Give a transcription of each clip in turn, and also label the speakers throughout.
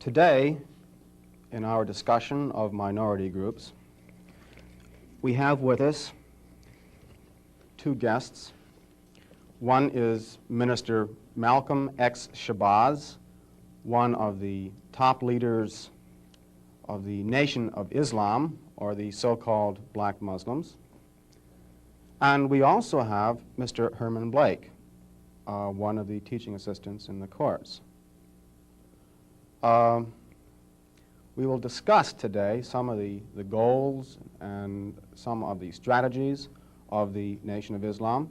Speaker 1: Today, in our discussion of minority groups, we have with us two guests. One is Minister Malcolm X. Shabazz, one of the top leaders of the Nation of Islam, or the so-called black Muslims. And we also have Mr. Herman Blake, one of the teaching assistants in the course. We will discuss today some of the goals and some of the strategies of the Nation of Islam.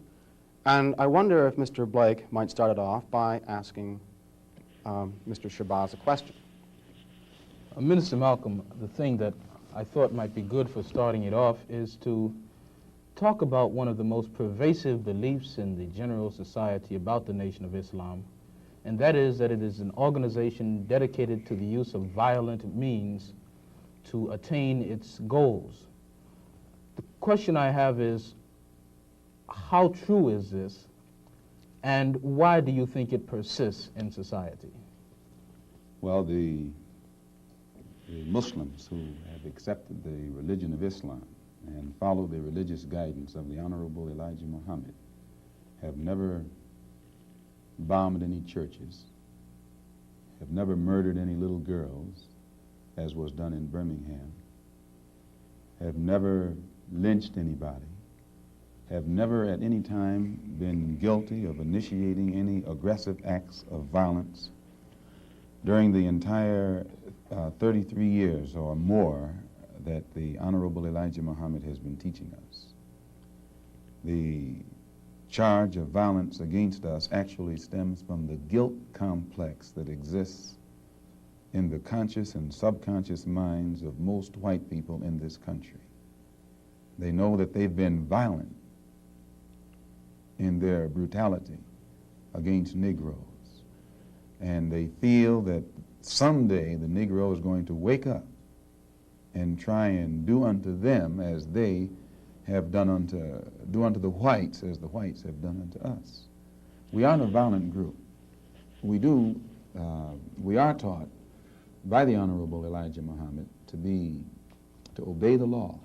Speaker 1: And I wonder if Mr. Blake might start it off by asking Mr. Shabazz a question.
Speaker 2: Minister Malcolm, the thing that I thought might be good for starting it off is to talk about one of the most pervasive beliefs in the general society about the Nation of Islam, and that is that it is an organization dedicated to the use of violent means to attain its goals. The question I have is, how true is this, and why do you think it persists in society?
Speaker 3: Well, the Muslims who have accepted the religion of Islam and follow the religious guidance of the Honorable Elijah Muhammad have never bombed any churches, have never murdered any little girls, as was done in Birmingham, have never lynched anybody, have never at any time been guilty of initiating any aggressive acts of violence during the entire 33 years or more that the Honorable Elijah Muhammad has been teaching us. The charge of violence against us actually stems from the guilt complex that exists in the conscious and subconscious minds of most white people in this country. They know that they've been violent in their brutality against Negroes, and they feel that someday the Negro is going to wake up and try and do unto them as they have do unto the whites as the whites have done unto us. We aren't a violent group. We are taught by the Honorable Elijah Muhammad to obey the law,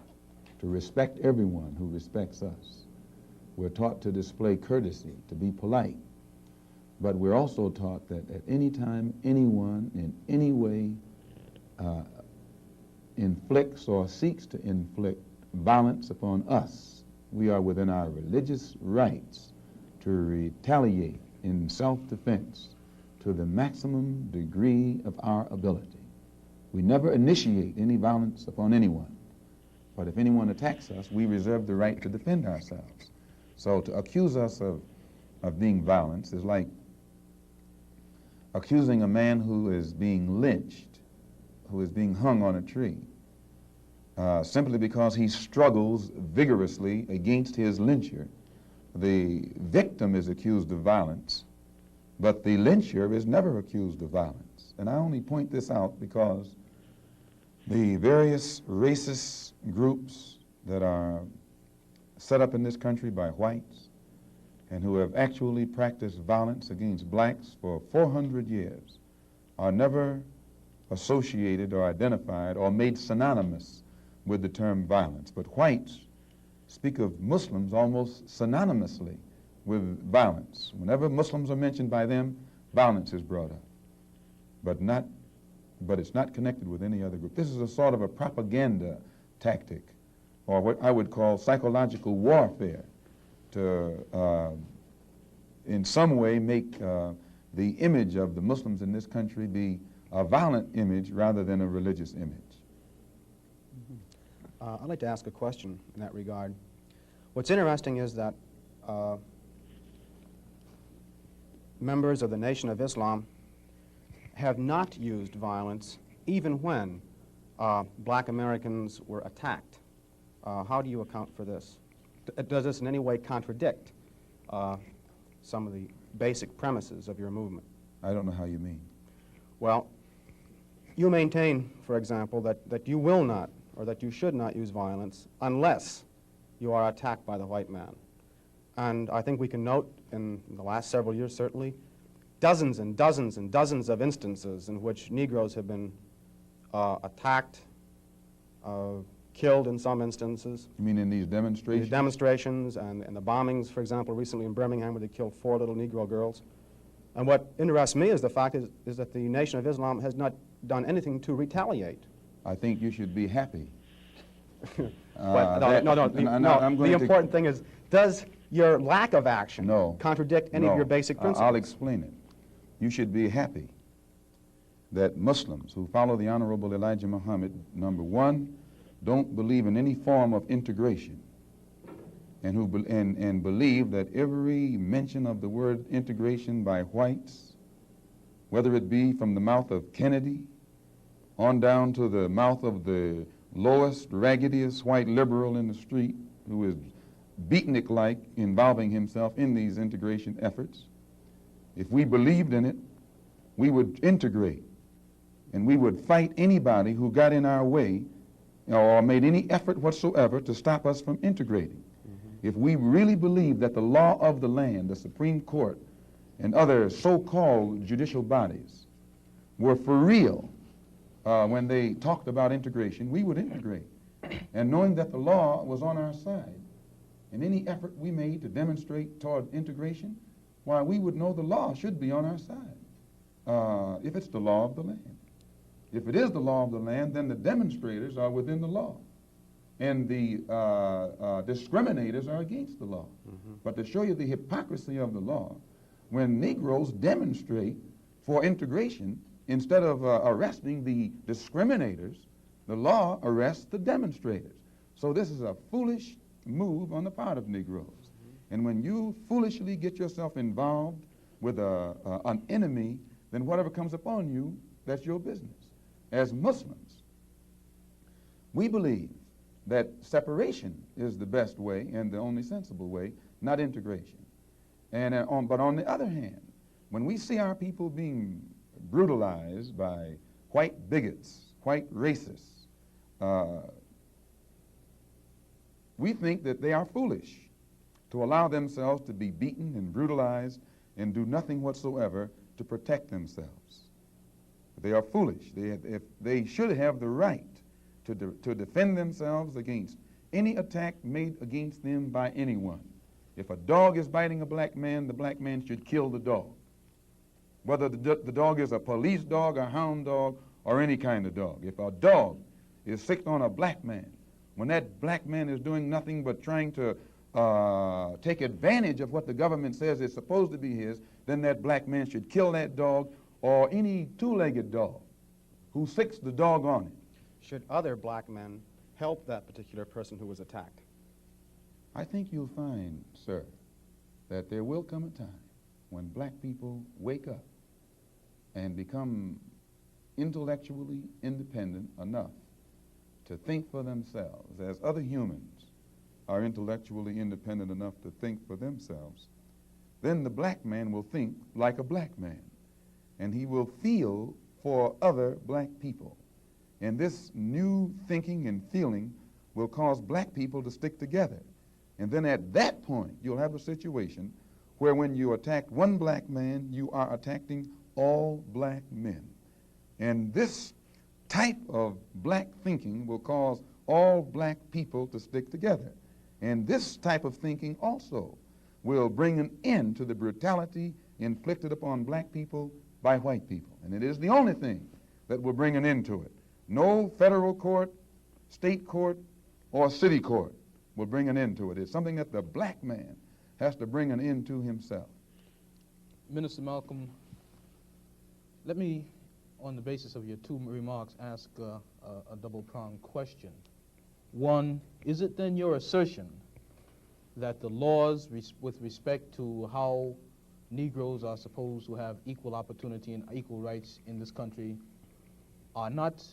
Speaker 3: to respect everyone who respects us. We're taught to display courtesy, to be polite. But we're also taught that at any time anyone in any way inflicts or seeks to inflict violence upon us, we are within our religious rights to retaliate in self-defense to the maximum degree of our ability. We never initiate any violence upon anyone, but if anyone attacks us, we reserve the right to defend ourselves. So to accuse us of being violent is like accusing a man who is being lynched, who is being hung on a tree, simply because he struggles vigorously against his lyncher. The victim is accused of violence, but the lyncher is never accused of violence. And I only point this out because the various racist groups that are set up in this country by whites and who have actually practiced violence against blacks for 400 years are never associated or identified or made synonymous with the term violence. But whites speak of Muslims almost synonymously with violence. Whenever Muslims are mentioned by them, violence is brought up, but it's not connected with any other group. This is a sort of a propaganda tactic, or what I would call psychological warfare, to in some way make the image of the Muslims in this country be a violent image rather than a religious image.
Speaker 1: I'd like to ask a question in that regard. What's interesting is that members of the Nation of Islam have not used violence even when black Americans were attacked. How do you account for this? Does this in any way contradict some of the basic premises of your movement?
Speaker 3: I don't know how you mean.
Speaker 1: Well, you maintain, for example, that you will not, or that you should not use violence unless you are attacked by the white man. And I think we can note in the last several years, certainly, dozens and dozens and dozens of instances in which Negroes have been attacked, killed in some instances.
Speaker 3: You mean in these demonstrations?
Speaker 1: The demonstrations and the bombings, for example, recently in Birmingham where they killed 4 little Negro girls. And what interests me is the fact is that the Nation of Islam has not done anything to retaliate.
Speaker 3: I think you should be happy.
Speaker 1: But
Speaker 3: I'm going
Speaker 1: the important thing is, does your lack of action contradict any of your basic principles?
Speaker 3: I'll explain it. You should be happy that Muslims who follow the Honorable Elijah Muhammad, number one, don't believe in any form of integration, and believe that every mention of the word integration by whites, whether it be from the mouth of Kennedy on down to the mouth of the lowest, raggediest white liberal in the street who is beatnik-like involving himself in these integration efforts, if we believed in it, we would integrate, and we would fight anybody who got in our way or made any effort whatsoever to stop us from integrating. If we really believed that the law of the land, the Supreme Court, and other so-called judicial bodies were for real when they talked about integration, we would integrate. And knowing that the law was on our side, and any effort we made to demonstrate toward integration, why, we would know the law should be on our side, if it's the law of the land. If it is the law of the land, then the demonstrators are within the law, and the discriminators are against the law. But to show you the hypocrisy of the law, when Negroes demonstrate for integration, instead of arresting the discriminators, the law arrests the demonstrators. So this is a foolish move on the part of Negroes. And when you foolishly get yourself involved with an enemy, then whatever comes upon you, that's your business. As Muslims, we believe that separation is the best way and the only sensible way, not integration. And but on the other hand, when we see our people being brutalized by white bigots, white racists, we think that they are foolish to allow themselves to be beaten and brutalized and do nothing whatsoever to protect themselves. They are foolish. They should have the right to defend themselves against any attack made against them by anyone. If a dog is biting a black man, the black man should kill the dog. Whether the dog is a police dog, a hound dog, or any kind of dog. If a dog is sick on a black man, when that black man is doing nothing but trying to take advantage of what the government says is supposed to be his, then that black man should kill that dog or any two-legged dog who sicks the dog on it.
Speaker 1: Should other black men help that particular person who was attacked?
Speaker 3: I think you'll find, sir, that there will come a time when black people wake up and become intellectually independent enough to think for themselves, as other humans are intellectually independent enough to think for themselves. Then the black man will think like a black man, and he will feel for other black people. And this new thinking and feeling will cause black people to stick together. And then at that point, you'll have a situation where when you attack one black man, you are attacking all black men. And this type of black thinking will cause all black people to stick together. And this type of thinking also will bring an end to the brutality inflicted upon black people by white people. And it is the only thing that will bring an end to it. No federal court, state court, or city court will bring an end to it. It's something that the black man has to bring an end to himself.
Speaker 2: Minister Malcolm, let me, on the basis of your two remarks, ask a double-pronged question. One, is it then your assertion that the laws with respect to how Negroes are supposed to have equal opportunity and equal rights in this country are not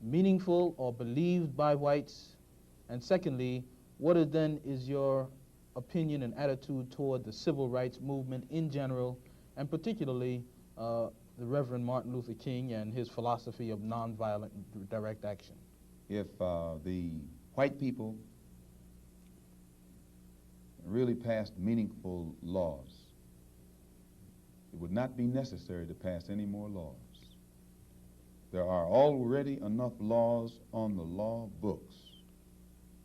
Speaker 2: meaningful or believed by whites? And secondly, what is your opinion and attitude toward the civil rights movement in general, and particularly the Reverend Martin Luther King and his philosophy of nonviolent direct action?
Speaker 3: If the white people really passed meaningful laws it would not be necessary to pass any more laws. There are already enough laws on the law books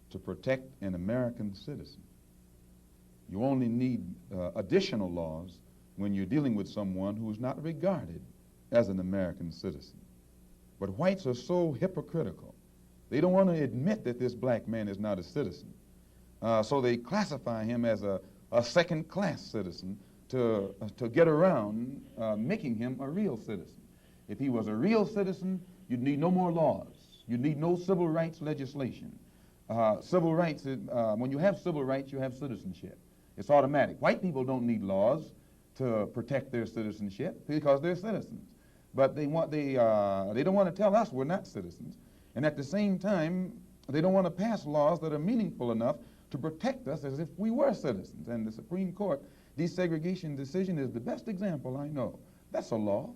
Speaker 3: to protect an American citizen. You only need additional laws when you're dealing with someone who is not regarded as an American citizen. But whites are so hypocritical. They don't want to admit that this black man is not a citizen. So they classify him as a second-class citizen to get around making him a real citizen. If he was a real citizen, you'd need no more laws. You'd need no civil rights legislation. Civil rights, when you have civil rights, you have citizenship. It's automatic. White people don't need laws to protect their citizenship because they're citizens. But they don't want to tell us we're not citizens. And at the same time, they don't want to pass laws that are meaningful enough to protect us as if we were citizens. And the Supreme Court desegregation decision is the best example I know. That's a law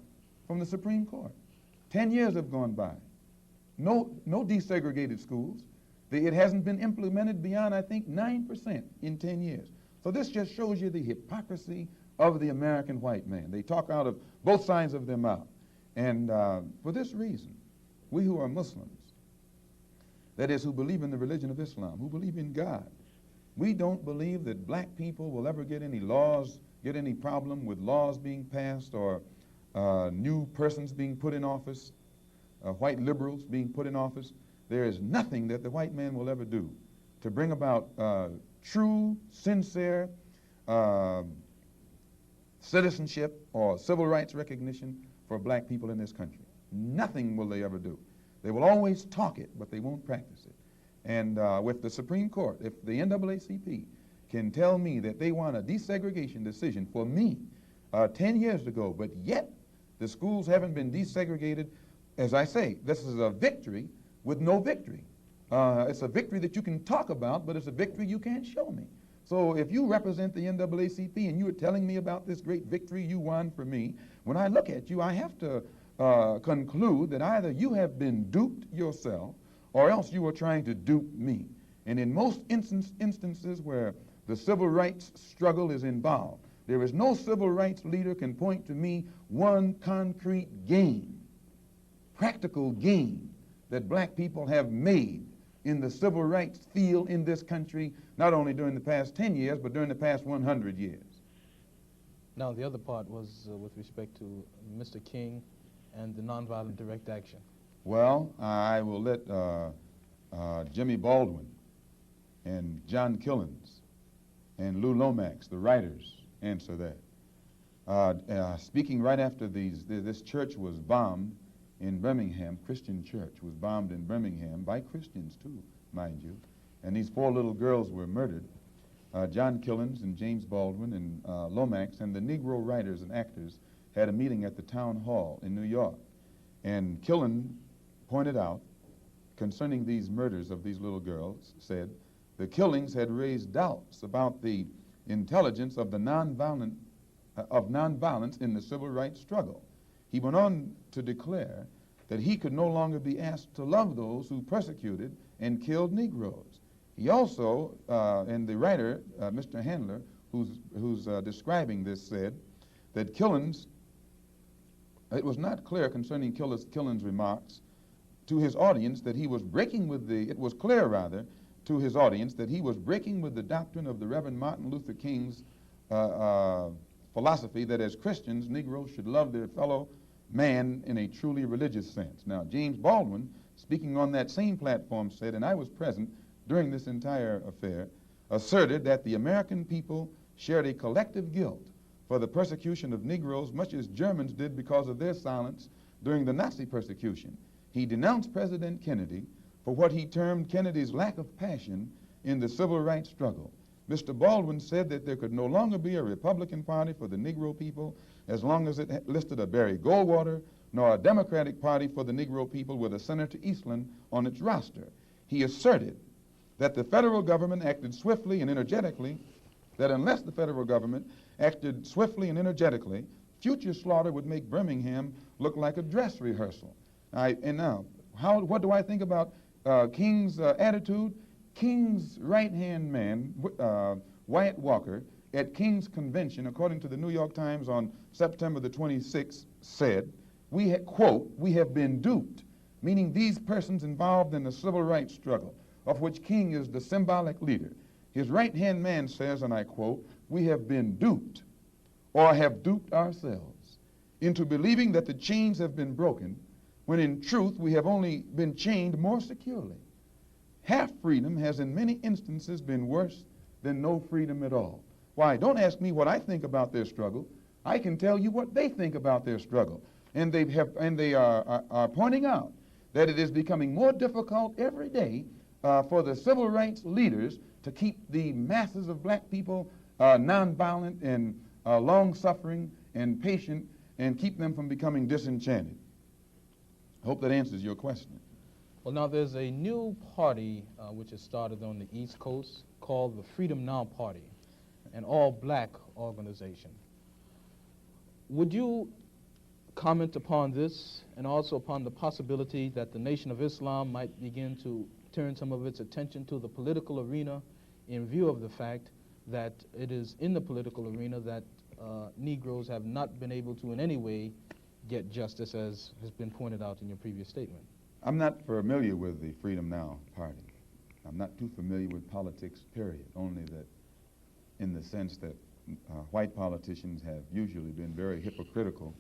Speaker 3: from the Supreme Court. 10 years have gone by. No desegregated schools. It hasn't been implemented beyond, I think, 9% in 10 years. So this just shows you the hypocrisy of the American white man. They talk out of both sides of their mouth. And for this reason, we who are Muslims, that is, who believe in the religion of Islam, who believe in God, we don't believe that black people will ever get any problem with laws being passed or new persons being put in office, white liberals being put in office. There is nothing that the white man will ever do to bring about true, sincere citizenship or civil rights recognition for black people in this country. Nothing will they ever do. They will always talk it, but they won't practice it. And with the Supreme Court, if the NAACP can tell me that they want a desegregation decision for me 10 years ago, but yet the schools haven't been desegregated, as I say, this is a victory with no victory. It's a victory that you can talk about, but it's a victory you can't show me. So if you represent the NAACP and you are telling me about this great victory you won for me, when I look at you, I have to conclude that either you have been duped yourself or else you are trying to dupe me. And in most instances where the civil rights struggle is involved, there is no civil rights leader can point to me one concrete gain, practical gain, that black people have made in the civil rights field in this country, not only during the past 10 years, but during the past 100 years.
Speaker 2: Now, the other part was with respect to Mr. King and the nonviolent direct action.
Speaker 3: Well, I will let Jimmy Baldwin and John Killens and Lou Lomax, the writers, answer that. Speaking right after this church was bombed in Birmingham, Christian church was bombed in Birmingham by Christians too, mind you, and these 4 little girls were murdered. John Killens and James Baldwin and Lomax and the Negro writers and actors had a meeting at the town hall in New York, and Killen pointed out concerning these murders of these little girls, said the killings had raised doubts about the intelligence of the nonviolence in the civil rights struggle. He went on to declare that he could no longer be asked to love those who persecuted and killed Negroes. He also, and the writer, Mr. Handler, who's describing this, said that Killens, it was not clear concerning Killens' remarks to his audience that he was breaking with it was clear rather to his audience that he was breaking with the doctrine of the Reverend Martin Luther King's philosophy that as Christians, Negroes should love their fellow man in a truly religious sense. Now, James Baldwin, speaking on that same platform, said, and I was present during this entire affair, asserted that the American people shared a collective guilt for the persecution of Negroes, much as Germans did because of their silence during the Nazi persecution. He denounced President Kennedy for what he termed Kennedy's lack of passion in the civil rights struggle. Mr. Baldwin said that there could no longer be a Republican Party for the Negro people as long as it listed a Barry Goldwater, nor a Democratic Party for the Negro people with a Senator Eastland on its roster. He asserted that the federal government acted swiftly and energetically, that unless the federal government acted swiftly and energetically, future slaughter would make Birmingham look like a dress rehearsal. And now, what do I think about King's attitude? King's right-hand man, Wyatt Walker, at King's Convention, according to the New York Times on September the 26th, said, quote, "We have been duped," meaning these persons involved in the civil rights struggle, of which King is the symbolic leader. His right-hand man says, and I quote, "We have been duped, or have duped ourselves, into believing that the chains have been broken, when in truth we have only been chained more securely. Half freedom has in many instances been worse than no freedom at all." Why, don't ask me what I think about their struggle. I can tell you what they think about their struggle. And they are pointing out that it is becoming more difficult every day for the civil rights leaders to keep the masses of black people nonviolent and long-suffering and patient and keep them from becoming disenchanted. I hope that answers your question.
Speaker 2: Well, now there's a new party which has started on the East Coast called the Freedom Now Party, an all-black organization. Would you comment upon this and also upon the possibility that the Nation of Islam might begin to turn some of its attention to the political arena in view of the fact that it is in the political arena that Negroes have not been able to in any way get justice, as has been pointed out in your previous statement?
Speaker 3: I'm not familiar with the Freedom Now Party. I'm not too familiar with politics, period, only that in the sense that white politicians have usually been very hypocritical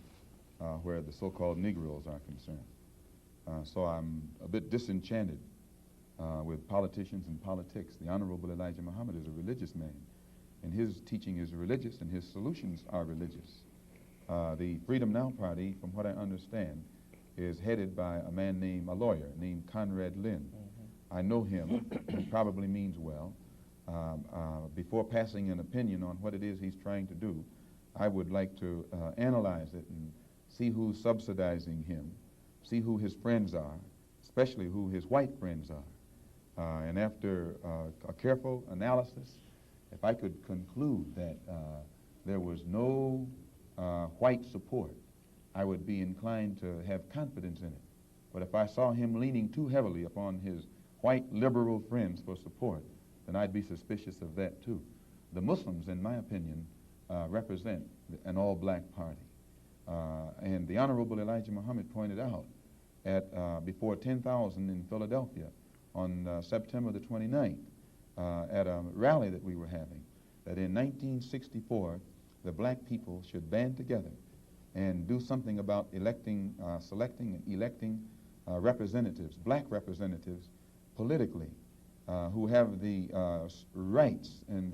Speaker 3: where the so-called Negroes are concerned. So I'm a bit disenchanted with politicians and politics. The Honorable Elijah Muhammad is a religious man, and his teaching is religious, and his solutions are religious. The Freedom Now Party, from what I understand, is headed by a lawyer named Conrad Lynn. I know him. He probably means well. Before passing an opinion on what it is he's trying to do, I would like to analyze it and see who's subsidizing him, see who his friends are, especially who his white friends are. And after a careful analysis, if I could conclude that there was no white support, I would be inclined to have confidence in it. But if I saw him leaning too heavily upon his white liberal friends for support, then I'd be suspicious of that too. The Muslims, in my opinion, represent an all-black party. And the Honorable Elijah Muhammad pointed out before 10,000 in Philadelphia on September the 29th at a rally that we were having, that in 1964 the black people should band together and do something about selecting and electing representatives, black representatives, politically, who have the rights and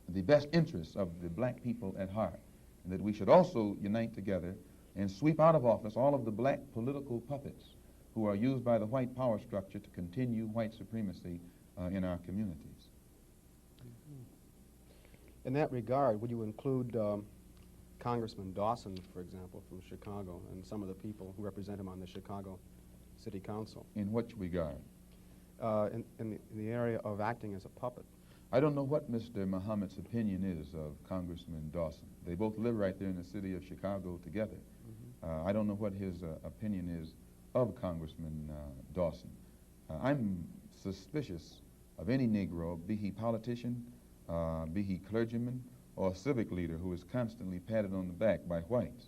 Speaker 3: the best interests of the black people at heart, and that we should also unite together and sweep out of office all of the black political puppets who are used by the white power structure to continue white supremacy in our communities.
Speaker 1: In that regard, would you include Congressman Dawson, for example, from Chicago, and some of the people who represent him on the Chicago City Council?
Speaker 3: In which regard?
Speaker 1: In the area of acting as a puppet.
Speaker 3: I don't know what Mr. Muhammad's opinion is of Congressman Dawson. They both live right there in the city of Chicago together. I don't know what his opinion is of Congressman Dawson. I'm suspicious of any Negro, be he politician, be he clergyman, or civic leader who is constantly patted on the back by whites.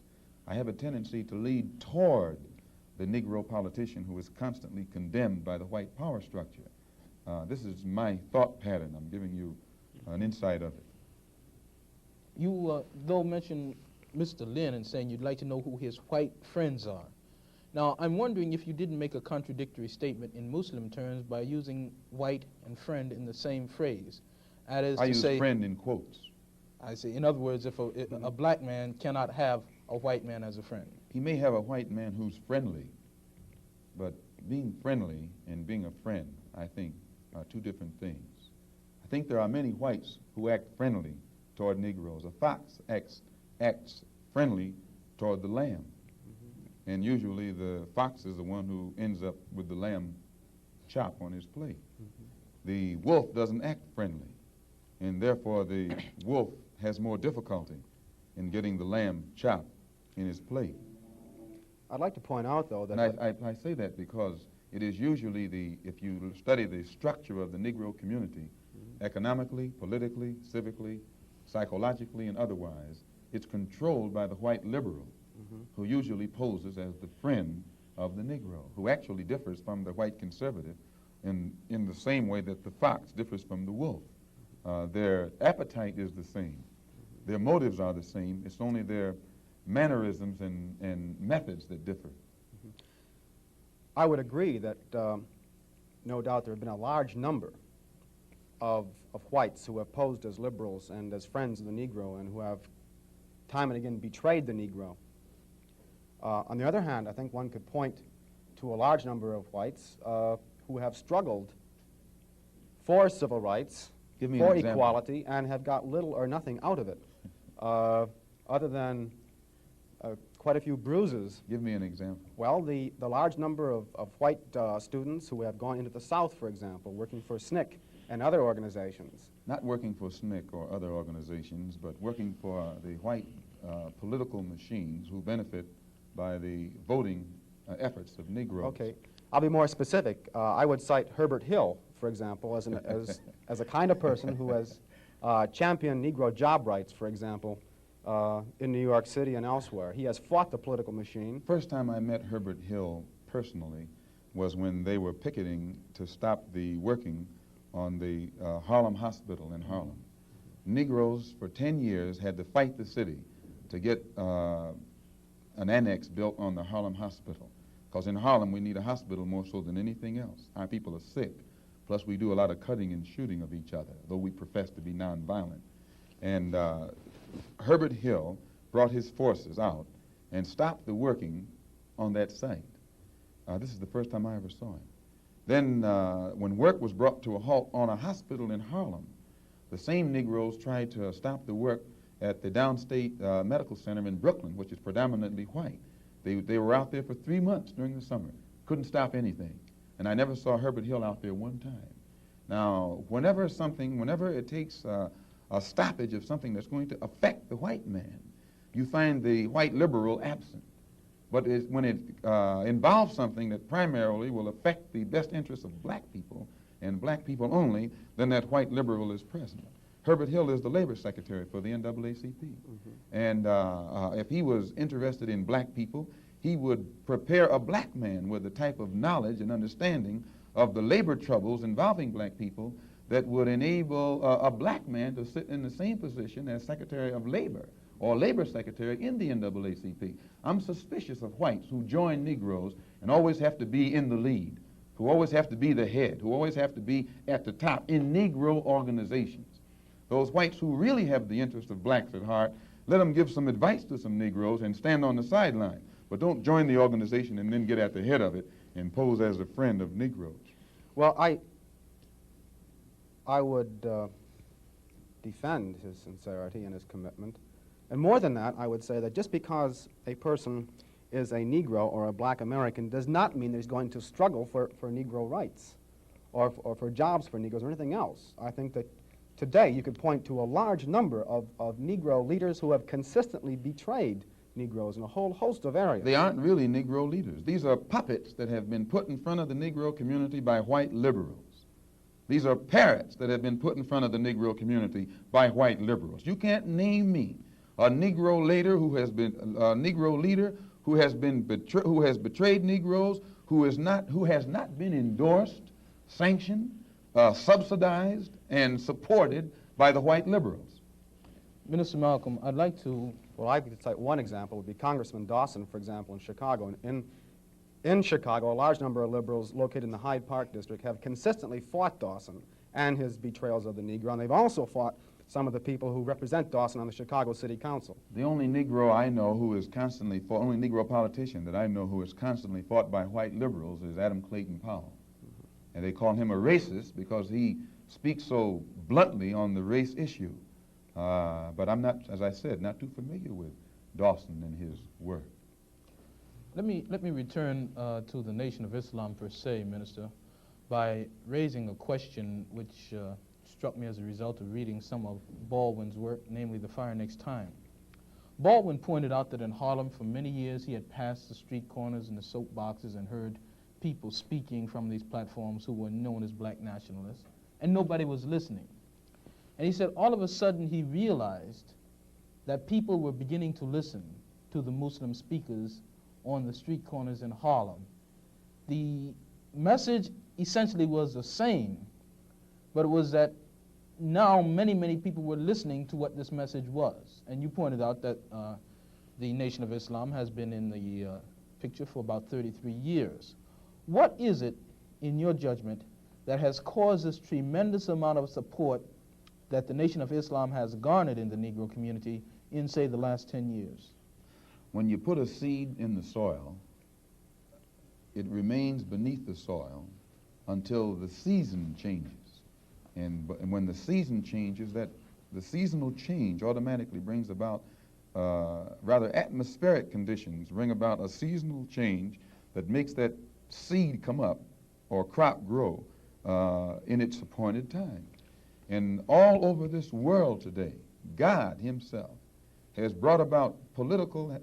Speaker 3: I have a tendency to lead toward the Negro politician who is constantly condemned by the white power structure. This is my thought pattern. I'm giving you an insight of it.
Speaker 2: You, though, mentioned Mr. Lynn and saying you'd like to know who his white friends are. Now, I'm wondering if you didn't make a contradictory statement in Muslim terms by using white and friend in the same phrase. That is
Speaker 3: I
Speaker 2: to
Speaker 3: use
Speaker 2: say,
Speaker 3: friend in quotes.
Speaker 2: I see. In other words, if a black man cannot have a white man as a friend.
Speaker 3: He may have a white man who's friendly, but being friendly and being a friend, I think, are two different things. I think there are many whites who act friendly toward Negroes. A fox acts friendly toward the lamb. And usually the fox is the one who ends up with the lamb chop on his plate. The wolf doesn't act friendly, and therefore the wolf has more difficulty in getting the lamb chop in his plate.
Speaker 1: I'd like to point out, though, that...
Speaker 3: And I say that because it is usually if you study the structure of the Negro community, economically, politically, civically, psychologically, and otherwise. It's controlled by the white liberal, who usually poses as the friend of the Negro, who actually differs from the white conservative in the same way that the fox differs from the wolf. Their appetite is the same. Their motives are the same. It's only their mannerisms and methods that differ.
Speaker 1: I would agree that no doubt there have been a large number of whites who have posed as liberals and as friends of the Negro and who have time and again betrayed the Negro. On the other hand, I think one could point to a large number of whites who have struggled for civil rights,
Speaker 3: Give me
Speaker 1: for
Speaker 3: an example.
Speaker 1: equality, and have got little or nothing out of it, other than quite a few bruises.
Speaker 3: Give me an example.
Speaker 1: Well, the large number of white students who have gone into the South, for example, working for SNCC and other organizations.
Speaker 3: Not working for SNCC or other organizations, but working for the white political machines who benefit by the voting efforts of Negroes.
Speaker 1: Okay, I'll be more specific. I would cite Herbert Hill, for example, as a kind of person who has championed Negro job rights, for example, in New York City and elsewhere. He has fought the political machine.
Speaker 3: First time I met Herbert Hill personally was when they were picketing to stop the working on the Harlem Hospital in Harlem. Negroes for 10 years had to fight the city to get an annex built on the Harlem Hospital. Because in Harlem, we need a hospital more so than anything else. Our people are sick. Plus, we do a lot of cutting and shooting of each other, though we profess to be nonviolent. And Herbert Hill brought his forces out and stopped the working on that site. This is the first time I ever saw him. Then, when work was brought to a halt on a hospital in Harlem, the same Negroes tried to stop the work at the Downstate Medical Center in Brooklyn, which is predominantly white. They were out there for 3 months during the summer, couldn't stop anything. And I never saw Herbert Hill out there one time. Now, whenever it takes a stoppage of something that's going to affect the white man, you find the white liberal absent. But when it involves something that primarily will affect the best interests of black people, and black people only, then that white liberal is present. Herbert Hill is the labor secretary for the NAACP. And if he was interested in black people, he would prepare a black man with the type of knowledge and understanding of the labor troubles involving black people that would enable a black man to sit in the same position as Secretary of Labor or Labor Secretary in the NAACP. I'm suspicious of whites who join Negroes and always have to be in the lead, who always have to be the head, who always have to be at the top in Negro organizations. Those whites who really have the interest of blacks at heart, let them give some advice to some Negroes and stand on the sideline. But don't join the organization and then get at the head of it and pose as a friend of Negroes.
Speaker 1: Well, I would defend his sincerity and his commitment. And more than that, I would say that just because a person is a Negro or a black American does not mean that he's going to struggle for Negro rights or for jobs for Negroes or anything else. I think that today you could point to a large number of Negro leaders who have consistently betrayed Negroes in a whole host of areas.
Speaker 3: They aren't really Negro leaders. These are puppets that have been put in front of the Negro community by white liberals. These are parrots that have been put in front of the Negro community by white liberals. You can't name me a Negro leader who has been betrayed Negroes, who has not been endorsed, sanctioned, subsidized, and supported by the white liberals.
Speaker 2: Minister Malcolm, I'd like to...
Speaker 1: Well, I could cite one example would be Congressman Dawson, for example, in Chicago. In Chicago, a large number of liberals located in the Hyde Park district have consistently fought Dawson and his betrayals of the Negro, and they've also fought some of the people who represent Dawson on the Chicago City Council.
Speaker 3: The only Negro I know who is constantly fought, only Negro politician that I know who is constantly fought by white liberals is Adam Clayton Powell. And they call him a racist because he speaks so bluntly on the race issue. But I'm not, as I said, not too familiar with Dawson and his work.
Speaker 2: Let me return to the Nation of Islam per se, Minister, by raising a question which struck me as a result of reading some of Baldwin's work, namely The Fire Next Time. Baldwin pointed out that in Harlem for many years he had passed the street corners and the soap boxes and heard people speaking from these platforms who were known as black nationalists, and nobody was listening. And he said all of a sudden he realized that people were beginning to listen to the Muslim speakers on the street corners in Harlem. The message essentially was the same, but it was that now many people were listening to what this message was. And you pointed out that the Nation of Islam has been in the picture for about 33 years. What is it, in your judgment, that has caused this tremendous amount of support that the Nation of Islam has garnered in the Negro community in, say, the last 10 years?
Speaker 3: When you put a seed in the soil, it remains beneath the soil until the season changes. And when the season changes, that the seasonal change automatically brings about rather atmospheric conditions, bring about a seasonal change that makes that seed come up or crop grow in its appointed time. And all over this world today, God himself has brought about political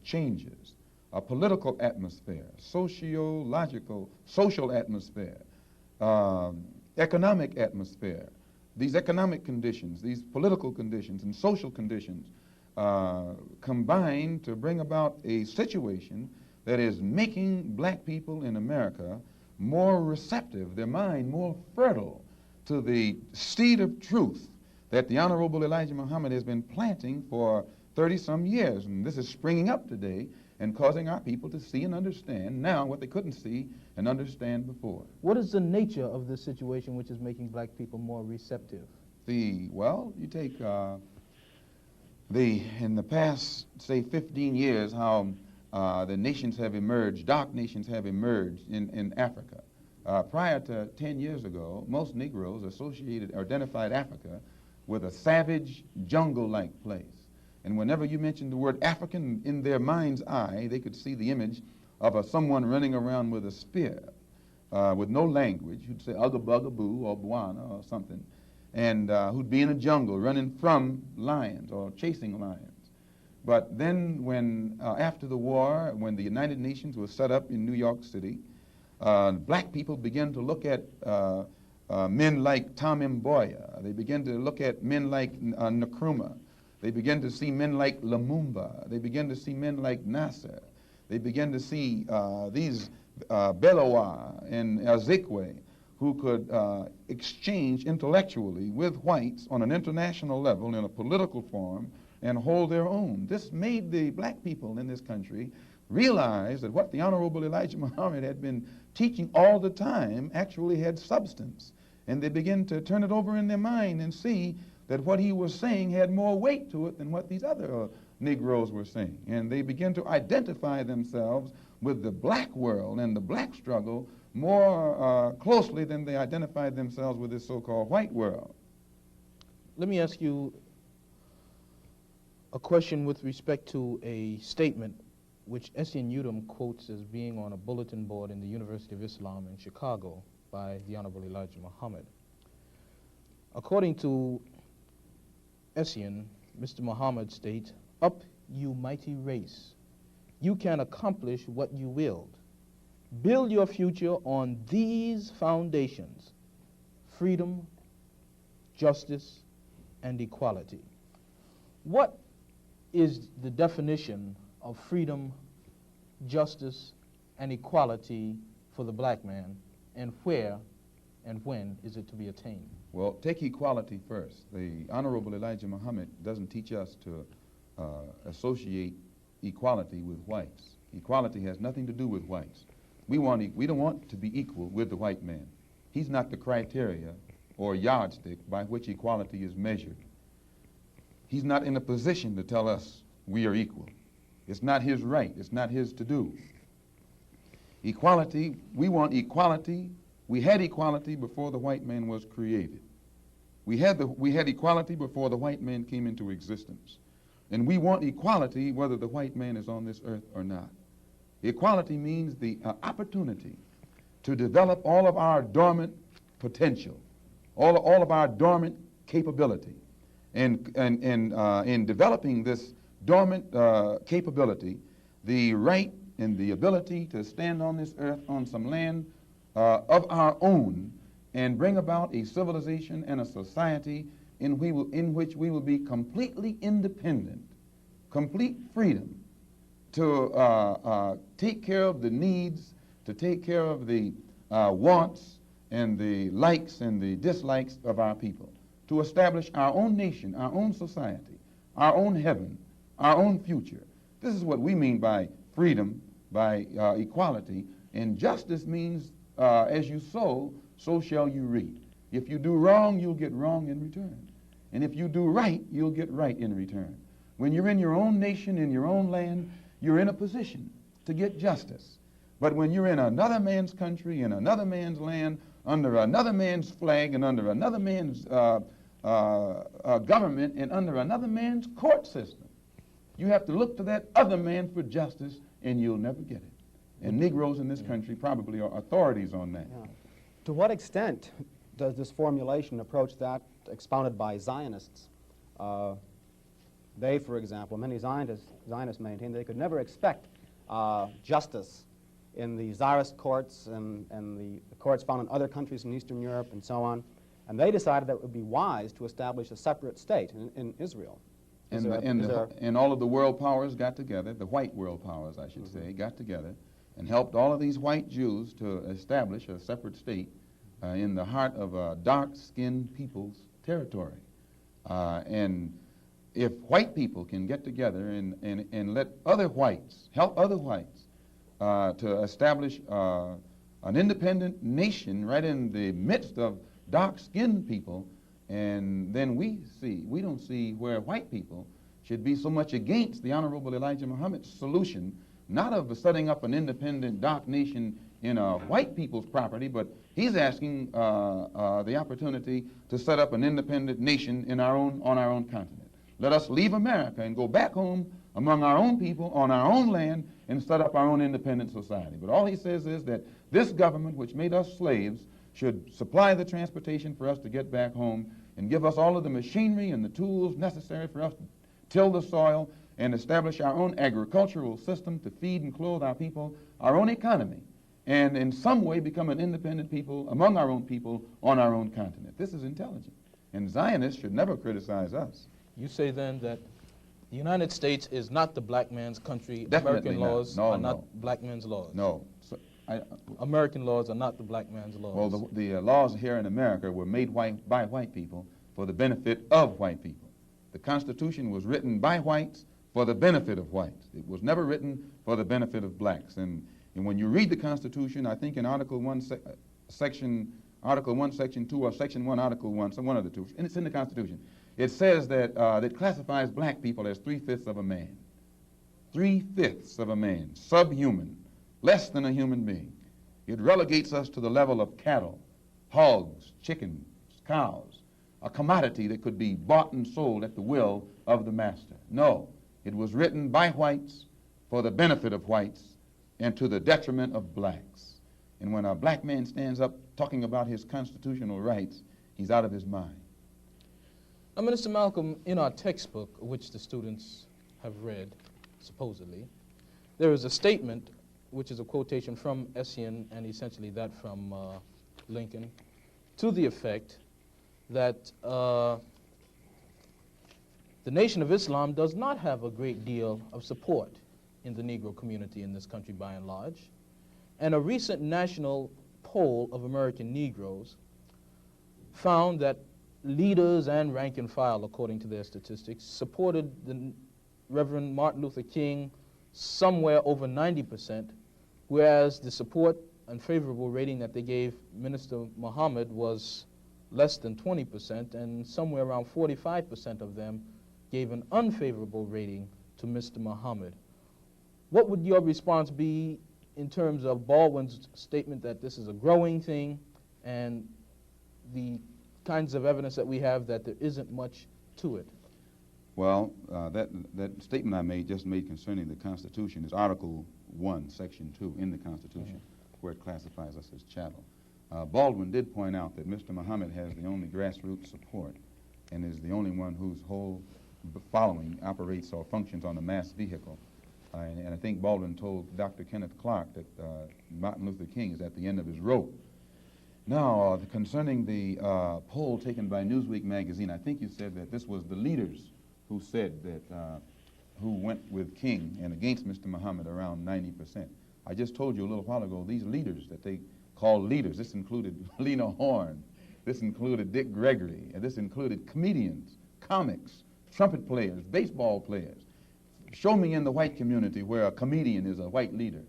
Speaker 3: changes, a political atmosphere, sociological, social atmosphere, economic atmosphere. These economic conditions, these political conditions and social conditions combine to bring about a situation that is making black people in America more receptive, their mind more fertile to the seed of truth that the Honorable Elijah Muhammad has been planting for 30-some years. And this is springing up today and causing our people to see and understand now what they couldn't see and understand before.
Speaker 2: What is the nature of this situation which is making black people more receptive?
Speaker 3: Well, you take in the past, say, 15 years, how the nations have emerged, dark nations have emerged in Africa. Prior to 10 years ago, most Negroes identified Africa with a savage, jungle-like place. And whenever you mentioned the word African, in their mind's eye, they could see the image of someone running around with a spear, with no language, who'd say ugga bugga boo or bwana or something, and who'd be in a jungle running from lions or chasing lions. But then when, after the war, when the United Nations was set up in New York City, black people began to look at men like Tom Mboya. They began to look at men like Nkrumah. They began to see men like Lumumba. They began to see men like Nasser. They began to see these Belawa and Azikwe, who could exchange intellectually with whites on an international level in a political form and hold their own. This made the black people in this country realize that what the Honorable Elijah Muhammad had been teaching all the time actually had substance. And they began to turn it over in their mind and see that what he was saying had more weight to it than what these other Negroes were saying. And they began to identify themselves with the black world and the black struggle more closely than they identified themselves with this so-called white world.
Speaker 2: Let me ask you a question with respect to a statement which Essien Udom quotes as being on a bulletin board in the University of Islam in Chicago by the Honorable Elijah Muhammad. According to Essien, Mr. Muhammad states, "Up, you mighty race. You can accomplish what you willed. Build your future on these foundations: freedom, justice, and equality." What is the definition of freedom, justice, and equality for the black man, and where and when is it to be attained?
Speaker 3: Well, take equality first. The Honorable Elijah Muhammad doesn't teach us to associate equality with whites. Equality has nothing to do with whites. We don't want to be equal with the white man. He's not the criteria or yardstick by which equality is measured. He's not in a position to tell us we are equal. It's not his right. It's not his to do. Equality, we want equality. We had equality before the white man was created. We had equality before the white man came into existence. And we want equality whether the white man is on this earth or not. Equality means the opportunity to develop all of our dormant potential, all of our dormant capability. And in developing this dormant capability, the right and the ability to stand on this earth on some land of our own and bring about a civilization and a society in which we will be completely independent, complete freedom to take care of the needs, to take care of the wants and the likes and the dislikes of our people, to establish our own nation, our own society, our own heaven, our own future. This is what we mean by freedom, by equality. And justice means as you sow, so shall you reap. If you do wrong, you'll get wrong in return. And if you do right, you'll get right in return. When you're in your own nation, in your own land, you're in a position to get justice. But when you're in another man's country, in another man's land, under another man's flag, and under another man's government, and under another man's court system, you have to look to that other man for justice, and you'll never get it. And Negroes in this country probably are authorities on that.
Speaker 1: Yeah. To what extent does this formulation approach that expounded by Zionists? They, for example, many Zionists maintain they could never expect justice in the Tsarist courts and the courts found in other countries in Eastern Europe and so on. And they decided that it would be wise to establish a separate state in Israel.
Speaker 3: And all of the world powers got together, the white world powers, I should say, got together and helped all of these white Jews to establish a separate state in the heart of a dark-skinned people's territory. And if white people can get together and let other whites, help other whites to establish an independent nation right in the midst of dark-skinned people, and then we don't see where white people should be so much against the Honorable Elijah Muhammad's solution, not of setting up an independent dark nation in white people's property, but he's asking the opportunity to set up an independent nation on our own continent. Let us leave America and go back home among our own people on our own land and set up our own independent society. But all he says is that this government, which made us slaves, should supply the transportation for us to get back home and give us all of the machinery and the tools necessary for us to till the soil and establish our own agricultural system to feed and clothe our people, our own economy, and in some way become an independent people among our own people on our own continent. This is intelligent. And Zionists should never criticize us.
Speaker 2: You say then that the United States is not the black man's country.
Speaker 3: Definitely
Speaker 2: American
Speaker 3: not.
Speaker 2: laws
Speaker 3: No,
Speaker 2: are
Speaker 3: no.
Speaker 2: not black man's laws.
Speaker 3: No.
Speaker 2: American laws are not the black man's laws.
Speaker 3: Well, the laws here in America were made by white people for the benefit of white people. The Constitution was written by whites for the benefit of whites. It was never written for the benefit of blacks. And when you read the Constitution, I think in Article 1, Section 2, or Section 1, Article 1, some one of the two, and it's in the Constitution, it says that it classifies black people as 3/5 of a man. 3/5 of a man, subhuman, less than a human being. It relegates us to the level of cattle, hogs, chickens, cows, a commodity that could be bought and sold at the will of the master. No, it was written by whites for the benefit of whites and to the detriment of blacks. And when a black man stands up talking about his constitutional rights, he's out of his mind.
Speaker 2: Now, Minister Malcolm, in our textbook, which the students have read, supposedly, there is a statement, which is a quotation from Essien and essentially that from Lincoln, to the effect that the Nation of Islam does not have a great deal of support in the Negro community in this country by and large. And a recent national poll of American Negroes found that leaders and rank and file, according to their statistics, supported the Reverend Martin Luther King somewhere over 90%, whereas the support and favorable rating that they gave Minister Muhammad was less than 20%, and somewhere around 45% of them gave an unfavorable rating to Mr. Muhammad. What would your response be in terms of Baldwin's statement that this is a growing thing and the kinds of evidence that we have that there isn't much to it?
Speaker 3: Well, that statement I just made concerning the Constitution is Article 1, Section 2 in the Constitution, where it classifies us as chattel. Baldwin did point out that Mr. Muhammad has the only grassroots support and is the only one whose whole following operates or functions on a mass vehicle. And I think Baldwin told Dr. Kenneth Clark that Martin Luther King is at the end of his rope. Now, concerning the poll taken by Newsweek magazine, I think you said that this was the leaders who said that, who went with King and against Mr. Muhammad around 90%. I just told you a little while ago, these leaders that they call leaders, this included Lena Horne, this included Dick Gregory, and this included comedians, comics, trumpet players, baseball players. Show me in the white community where a comedian is a white leader.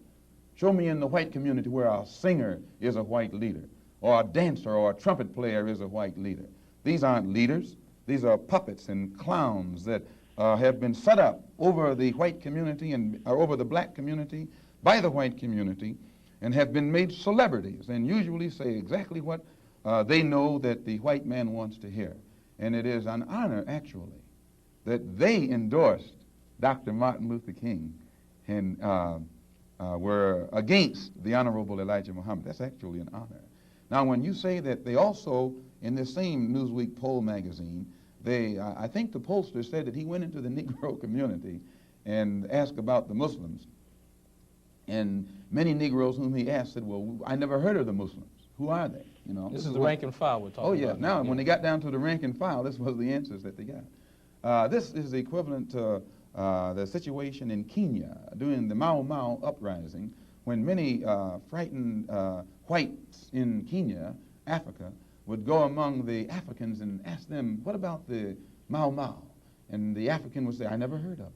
Speaker 3: Show me in the white community where a singer is a white leader, or a dancer or a trumpet player is a white leader. These aren't leaders. These are puppets and clowns that have been set up over the white community and over the black community by the white community and have been made celebrities and usually say exactly what they know that the white man wants to hear. And it is an honor, actually, that they endorsed Dr. Martin Luther King and were against the Honorable Elijah Muhammad. That's actually an honor. Now, when you say that they also, in this same Newsweek poll magazine, I think the pollster said that he went into the Negro community and asked about the Muslims. And many Negroes whom he asked said, well, I never heard of the Muslims. Who are they? You know,
Speaker 2: this is the rank and file we're talking about.
Speaker 3: Oh, yeah. Now, when they got down to the rank and file, this was the answers that they got. This is equivalent to the situation in Kenya during the Mau Mau uprising, when many frightened whites in Kenya, Africa, would go among the Africans and ask them, what about the Mau Mau? And the African would say, I never heard of them.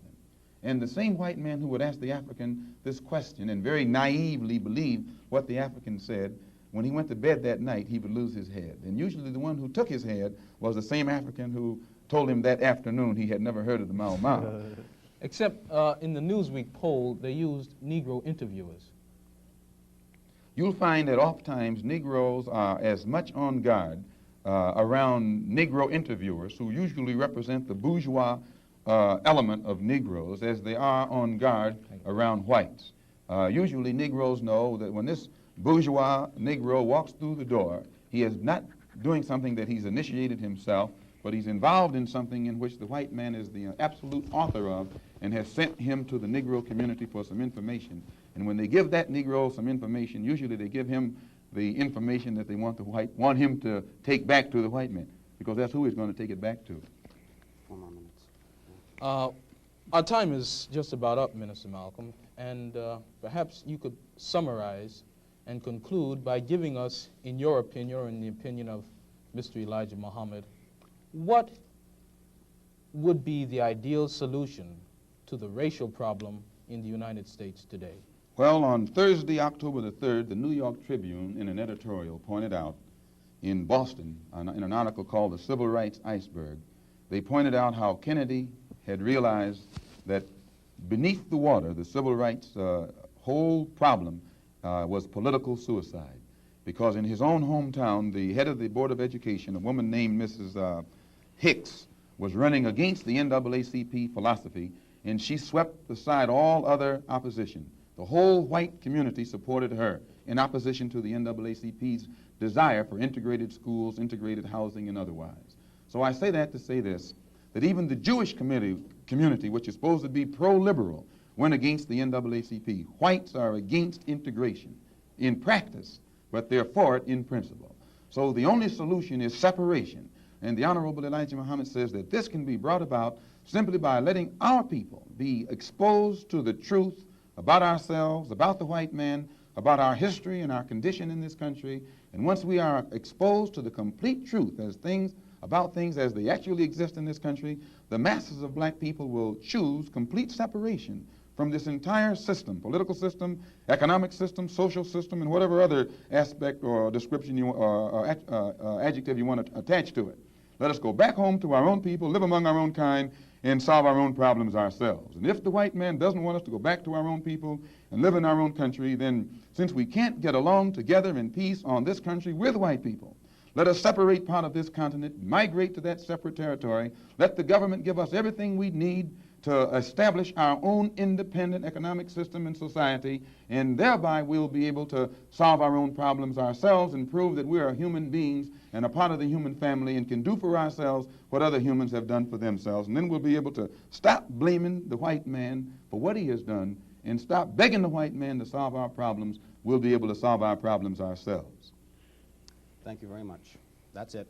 Speaker 3: And the same white man who would ask the African this question and very naively believe what the African said, when he went to bed that night, he would lose his head. And usually the one who took his head was the same African who told him that afternoon he had never heard of the Mau Mau.
Speaker 2: Except in the Newsweek poll, they used Negro interviewers.
Speaker 3: You'll find that oftentimes Negroes are as much on guard around Negro interviewers, who usually represent the bourgeois element of Negroes, as they are on guard around whites. Usually Negroes know that when this bourgeois Negro walks through the door, he is not doing something that he's initiated himself, but he's involved in something in which the white man is the absolute author of and has sent him to the Negro community for some information. And when they give that Negro some information, usually they give him the information that they want him to take back to the white man, because that's who he's going to take it back to.
Speaker 1: 4 more minutes.
Speaker 2: Our time is just about up, Minister Malcolm, and perhaps you could summarize and conclude by giving us, in your opinion or in the opinion of Mr. Elijah Muhammad, what would be the ideal solution to the racial problem in the United States today?
Speaker 3: Well, on Thursday, October the 3rd, the New York Tribune, in an editorial, pointed out in Boston, in an article called The Civil Rights Iceberg, they pointed out how Kennedy had realized that beneath the water, the civil rights whole problem was political suicide. Because in his own hometown, the head of the Board of Education, a woman named Mrs. Hicks, was running against the NAACP philosophy, and she swept aside all other opposition. The whole white community supported her in opposition to the NAACP's desire for integrated schools, integrated housing, and otherwise. So I say that to say this, that even the Jewish community, which is supposed to be pro-liberal, went against the NAACP. Whites are against integration in practice, but they're for it in principle. So the only solution is separation. And the Honorable Elijah Muhammad says that this can be brought about simply by letting our people be exposed to the truth about ourselves, about the white man, about our history and our condition in this country. And once we are exposed to the complete truth about things as they actually exist in this country, the masses of black people will choose complete separation from this entire system, political system, economic system, social system, and whatever other aspect or description or adjective you want to attach to it. Let us go back home to our own people, live among our own kind, and solve our own problems ourselves. And if the white man doesn't want us to go back to our own people and live in our own country, then since we can't get along together in peace on this country with white people, let us separate part of this continent, migrate to that separate territory, let the government give us everything we need to establish our own independent economic system and society, and thereby we'll be able to solve our own problems ourselves and prove that we are human beings and a part of the human family and can do for ourselves what other humans have done for themselves. And then we'll be able to stop blaming the white man for what he has done and stop begging the white man to solve our problems. We'll be able to solve our problems ourselves.
Speaker 1: Thank you very much. That's it.